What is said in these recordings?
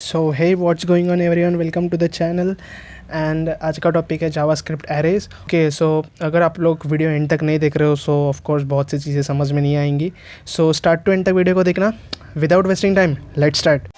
So hey what's going on everyone, welcome to the channel. And आज का topic है JavaScript arrays. Okay, सो अगर आप लोग वीडियो एंड तक नहीं देख रहे हो सो ऑफ कोर्स बहुत सी चीज़ें समझ में नहीं आएंगी। सो स्टार्ट टू एंड तक वीडियो को देखना without wasting time. Let's start.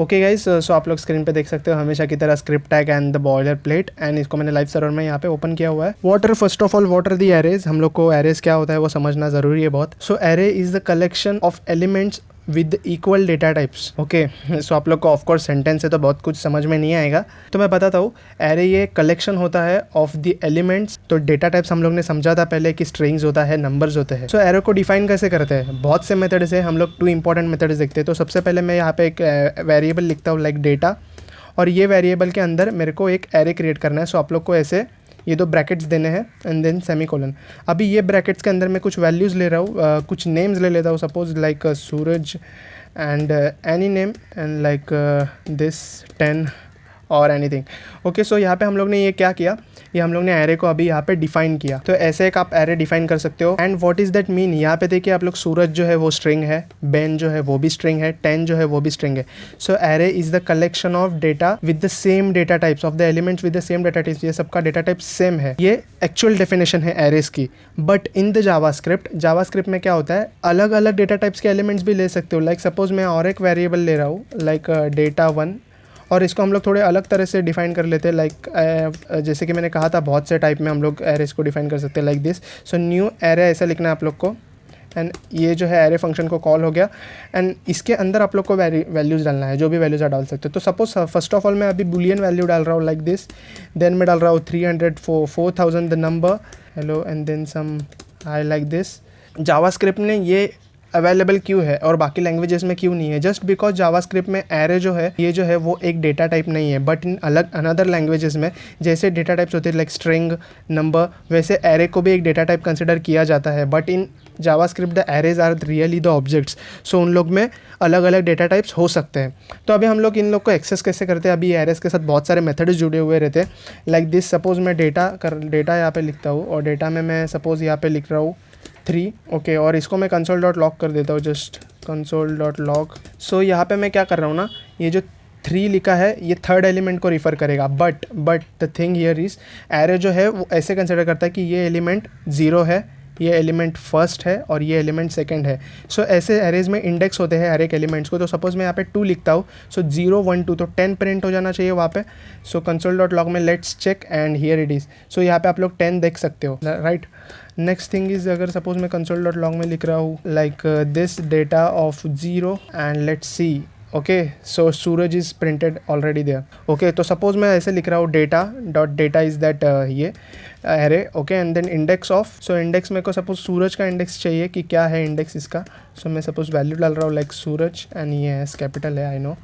Okay guys, so आप लोग स्क्रीन पे देख सकते हो हमेशा की तरह script tag and the boiler plate, and इसको मैंने लाइव सर्वर में यहाँ पे ओपन किया हुआ है। Water, first of all water the arrays. हम लोग को एरेज क्या होता है वो समझना जरूरी है बहुत। So array is the collection of elements with equal data types. Okay, so आप लोग को ऑफकोर्स सेंटेंस है तो बहुत कुछ समझ में नहीं आएगा, तो मैं बताता हूँ। एरे ये कलेक्शन होता है ऑफ द एलिमेंट्स। तो डेटा टाइप्स हम लोग ने समझा था पहले कि स्ट्रिंग्स होता है, नंबर्स होते हैं। सो एरे को डिफाइन कैसे करते हैं? बहुत से मेथड्स है, हम लोग 2 इंपॉर्टेंट मेथड्स देखते हैं। तो सबसे पहले मैं यहाँ पे एक वेरिएबल लिखता हूँ लाइक डेटा, और ये वेरिएबल के अंदर मेरे को एक एरे क्रिएट करना है। सो आप लोग को ऐसे ये 2 ब्रैकेट्स देने हैं एंड देन सेमीकोलन। अभी ये ब्रैकेट्स के अंदर मैं कुछ वैल्यूज़ ले रहा हूँ, कुछ नेम्स ले लेता हूँ, suppose like Suraj and any name and like this 10 और एनीथिंग। ओके, सो यहाँ पे हम लोग ने ये क्या किया, ये हम लोग ने एरे को अभी यहाँ पे डिफाइन किया। तो ऐसे एक आप एरे डिफाइन कर सकते हो। And what is that mean, यहाँ पे देखिए आप लोग सूरज जो है वो स्ट्रिंग है, बेन जो है वो भी स्ट्रिंग है, 10 जो है वो भी स्ट्रिंग है। So array is the collection of data with the same data types of the elements with the same data types. ये सबका डेटा टाइप सेम है। ये एक्चुअल डेफिनेशन है एरेज की। बट इन द जावास्क्रिप्ट में क्या होता है, अलग अलग डेटा टाइप्स के एलिमेंट्स भी ले सकते हो। लाइक सपोज मैं और एक वेरिएबल ले रहा हूँ लाइक डेटा 1, और इसको हम लोग थोड़े अलग तरह से डिफाइन कर लेते हैं। लाइक जैसे कि मैंने कहा था बहुत से टाइप में हम लोग एरेज को डिफाइन कर सकते हैं like this. So new array ऐसा लिखना है आप लोग को, एंड ये जो है एरे फंक्शन को कॉल हो गया, एंड इसके अंदर आप लोग को वैल्यूज़ डालना है, जो भी वैल्यूज़ आप डाल सकते हो। तो सपोज फर्स्ट ऑफ ऑल मैं अभी बुलियन वैल्यू डाल रहा हूँ लाइक दिस, देन मैं डाल रहा हूँ 300 4000 the number hello, and then some I like this. JavaScript ने ये अवेलेबल क्यों है और बाकी लैंग्वेजेस में क्यों नहीं है? जस्ट बिकॉज जावास्क्रिप्ट में एरे जो है ये जो है वो एक डेटा टाइप नहीं है। बट इन अलग अनदर लैंग्वेजेस में जैसे डेटा टाइप्स होते हैं लाइक स्ट्रिंग, नंबर, वैसे एरे को भी एक डेटा टाइप कंसिडर किया जाता है। But in JavaScript the arrays are really the objects. So उन लोग में अलग अलग डेटा टाइप्स हो सकते हैं। तो अभी हम लोग इन लोग को एक्सेस कैसे करते हैं? अभी एरेज के साथ बहुत सारे मेथड्स जुड़े हुए रहते हैं लाइक दिस। सपोज मैं डेटा यहाँ पे लिखता हूँ, और डेटा में मैं सपोज यहाँ पे लिख रहा हूँ 3। ओके, और इसको मैं console.log कर देता हूँ, जस्ट console.log। सो यहाँ पे मैं क्या कर रहा हूँ ना, ये जो 3 लिखा है ये थर्ड एलिमेंट को रिफ़र करेगा। But the thing here is, array जो है वो ऐसे कंसिडर करता है कि ये एलिमेंट 0 है, ये एलिमेंट फर्स्ट है और ये एलिमेंट सेकंड है। सो ऐसे एरेज में इंडेक्स होते हैं हर एक एलिमेंट्स को। तो सपोज मैं यहाँ पे 2 लिखता हूँ, सो 0 1 2, तो 10 प्रिंट हो जाना चाहिए वहाँ पे। सो console.log में let's check, and here it is. So यहाँ पे आप लोग 10 देख सकते हो, राइट। नेक्स्ट थिंग इज़, अगर सपोज मैं console.log में लिख रहा हूँ like this data of 0 and let's see. Okay, so Suraj is printed already there. Okay, तो सपोज मैं ऐसे लिख रहा हूँ डेटा इज़ दैट ये array. Okay, and then index of. So index मेरे को सपोज सूरज का इंडेक्स चाहिए कि क्या है इंडेक्स इसका। सो मैं सपोज वैल्यू डाल रहा हूँ लाइक सूरज, एंड ये एस कैपिटल है, आई नो।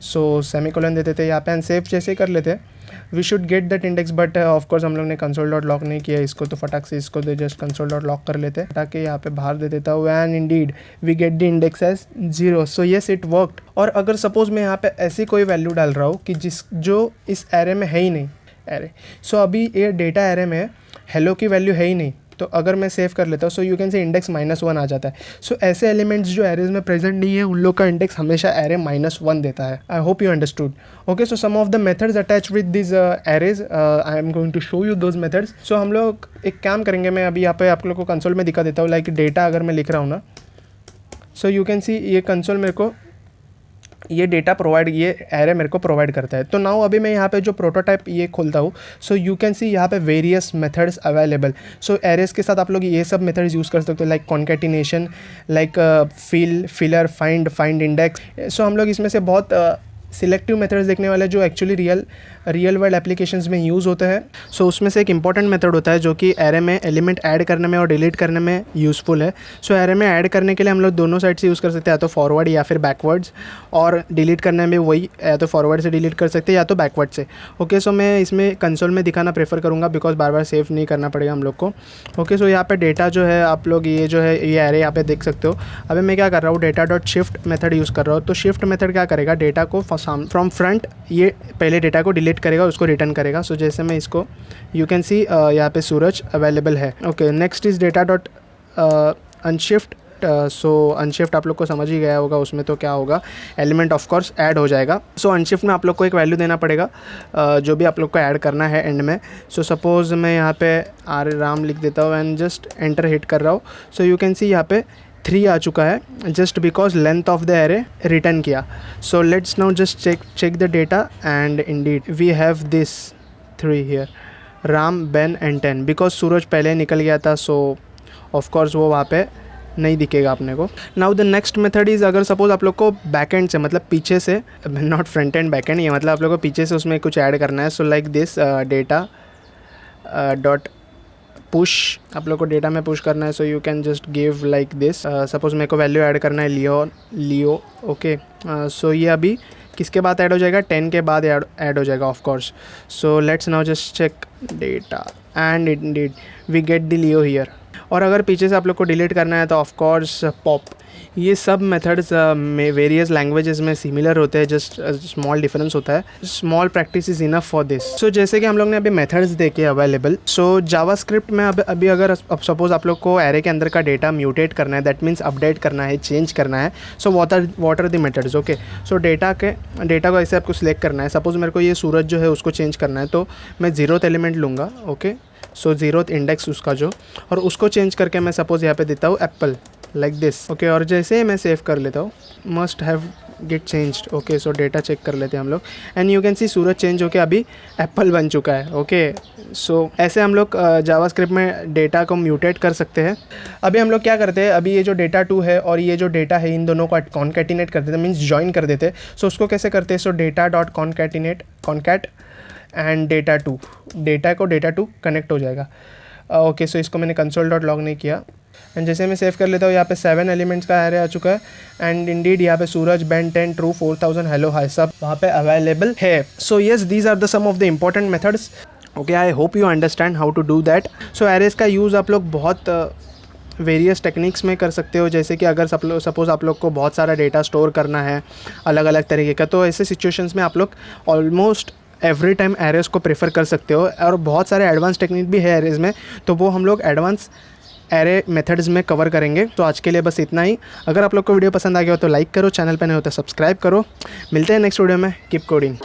सो सेमीकोलन देते थे यहाँ पे, एंड सेव जैसे कर लेते हैं। We should get that index, but of course हम लोग ने console.log नहीं किया इसको, तो फटाक से इसको दे जस्ट console.log कर लेते हैं, ताकि यहाँ पे बाहर दे देता हूँ, and indeed we get the index as 0। So yes, it worked. और अगर सपोज मैं यहाँ पे ऐसी कोई वैल्यू डाल रहा हूँ कि जो इस एरे में है ही नहीं एरे। सो अभी ये डेटा एरे में हेलो की वैल्यू है ही नहीं, तो अगर मैं सेव कर लेता हूँ so you can say index -1 आ जाता है। सो ऐसे एलिमेंट्स जो एरेज में प्रेजेंट नहीं है उन लोग का इंडेक्स हमेशा एरे -1 देता है। I hope you understood. Okay, so some of the methods attach with this arrays, I am going to show you those methods. So हम लोग एक काम करेंगे, मैं अभी यहाँ पे आप लोग को कंसोल में दिखा देता हूँ। लाइक डेटा अगर मैं लिख रहा हूँ ना, सो यू कैन सी ये कंसोल मेरे को ये डेटा प्रोवाइड, ये एरे मेरे को प्रोवाइड करता है। तो नाउ अभी मैं यहाँ पे जो प्रोटोटाइप ये खोलता हूँ, सो यू कैन सी यहाँ पे वेरियस मेथड्स अवेलेबल। सो एरेज के साथ आप लोग ये सब मेथड्स यूज़ कर सकते हो like concatenation, like filter, find index. So हम लोग इसमें से बहुत सिलेक्टिव मेथड्स देखने वाले जो एक्चुअली रियल वर्ल्ड एप्लीकेशंस में यूज़ होते हैं। सो उसमें से एक इंपॉर्टेंट मेथड होता है जो कि एरे में एलिमेंट ऐड करने में और डिलीट करने में यूज़फुल है। सो एरे में ऐड करने के लिए हम लोग दोनों साइड से यूज़ कर सकते हैं, या तो फॉरवर्ड या फिर बैकवर्ड्स, और डिलीट करने में वही या तो फॉरवर्ड से डिलीट कर सकते हैं या तो बैकवर्ड से। ओके, सो मैं इसमें कंसोल में दिखाना प्रेफर करूँगा बिकॉज बार बार सेव नहीं करना पड़ेगा हम लोग को। ओके, सो यहाँ पे डेटा जो है आप लोग ये जो है ये एरे यहाँ पे देख सकते हो। अभी मैं क्या कर रहा हूँ, डेटा.shift मेथड यूज़ कर रहा हूँ। तो शिफ्ट मेथड क्या करेगा, डेटा को और फ्रॉम फ्रंट ये पहले डेटा को डिलीट करेगा, उसको रिटर्न करेगा। सो जैसे मैं इसको यू कैन सी यहाँ पे सूरज अवेलेबल है। Okay, next is data dot unshift. So unshift आप लोग को समझ ही गया होगा, उसमें तो क्या होगा, एलिमेंट ऑफ कोर्स ऐड हो जाएगा। सो अनशिफ्ट में आप लोग को एक वैल्यू देना पड़ेगा जो भी आप लोग को ऐड करना है एंड में। सो सपोज़ मैं यहाँ पे आर राम लिख देता हूँ एंड जस्ट एंटर हिट कर रहा हूँ। सो यू कैन सी यहाँ पे 3 आ चुका है, just because length of the array return किया। So let's now just check the data and indeed we have this 3 here, Ram, Ben and 10, because Suraj पहले निकल गया था। सो ऑफकोर्स वो वहाँ पे नहीं दिखेगा अपने को। Now the next method is, अगर सपोज आप लोग को बैक एंड से, मतलब पीछे से, not front end back and, ये मतलब आप लोग को पीछे से उसमें कुछ ऐड करना है। So like this data dot push, आप लोग को डेटा में पुश करना है। So you can just give like this, suppose मेरे को वैल्यू ऐड करना है लियो। ओके, सो ये अभी किसके बाद ऐड हो जाएगा, 10 के बाद ऐड हो जाएगा of course. So let's now just check data and indeed we get the Leo here. और अगर पीछे से आप लोग को डिलीट करना है तो ऑफ कोर्स पॉप। ये सब मेथड्स में वेरियस लैंग्वेजेस में सिमिलर होते हैं, जस्ट स्मॉल डिफरेंस होता है। Small practice is enough for this. So जैसे कि हम लोग ने अभी मेथड्स देखे अवेलेबल। सो जावास्क्रिप्ट में अभी अगर सपोज आप लोग को एरे के अंदर का डेटा म्यूटेट करना है, दैट मीन्स अपडेट करना है, चेंज करना है। So what are the methods. Okay, so data को ऐसे आपको सिलेक्ट करना है। सपोज मेरे को ये सूरज जो है उसको चेंज करना है, तो मैं 0th एलिमेंट लूँगा। ओके, सो 0th इंडेक्स उसका जो, और उसको चेंज करके मैं सपोज़ यहाँ पे देता हूँ एप्पल लाइक दिस। ओके, और जैसे मैं सेव कर लेता हूँ, must have get changed. Okay, so data check कर लेते हैं हम लोग and you can see Suraj change होके अभी एप्पल बन चुका है। ओके, सो ऐसे हम लोग जावास्क्रिप्ट में डेटा को म्यूटेट कर सकते हैं। अभी हम लोग क्या करते हैं, अभी ये जो डेटा 2 है और ये जो डेटा है, इन दोनों को कॉन्कैटिनेट कर देते हैं, मीन्स ज्वाइन कर देते हैं। सो उसको कैसे करते हैं, सो data dot concat and data 2, data को डेटा 2 कनेक्ट हो जाएगा। ओके, सो इसको मैंने कंसोल डॉट लॉग नहीं किया एंड जैसे मैं सेव कर लेता हूँ, यहाँ पे 7 एलिमेंट्स का एरे आ चुका है एंड इंडीड यहाँ पे Suraj, Ben, 10, true, 4000, hello, hi सब वहाँ पे अवेलेबल है। So yes, these are the some of the important methods. Okay, I hope you understand how to do that. So arrays का यूज़ आप लोग बहुत वेरियस टेक्निक्स में कर सकते हो। जैसे कि अगर सपोज़ आप लोग को बहुत सारा डेटा स्टोर करना है अलग अलग तरीके का, तो ऐसे सिचुएशंस में आप लोग ऑलमोस्ट एवरी टाइम एरेज को प्रेफर कर सकते हो। और बहुत सारे एडवांस टेक्निक भी है एरेज में, तो वो हम लोग एडवांस एरे मेथड्स में कवर करेंगे। तो आज के लिए बस इतना ही। अगर आप लोग को वीडियो पसंद आ गया हो तो लाइक करो, चैनल पे नहीं हो तो सब्सक्राइब करो। मिलते हैं नेक्स्ट वीडियो में। Keep coding.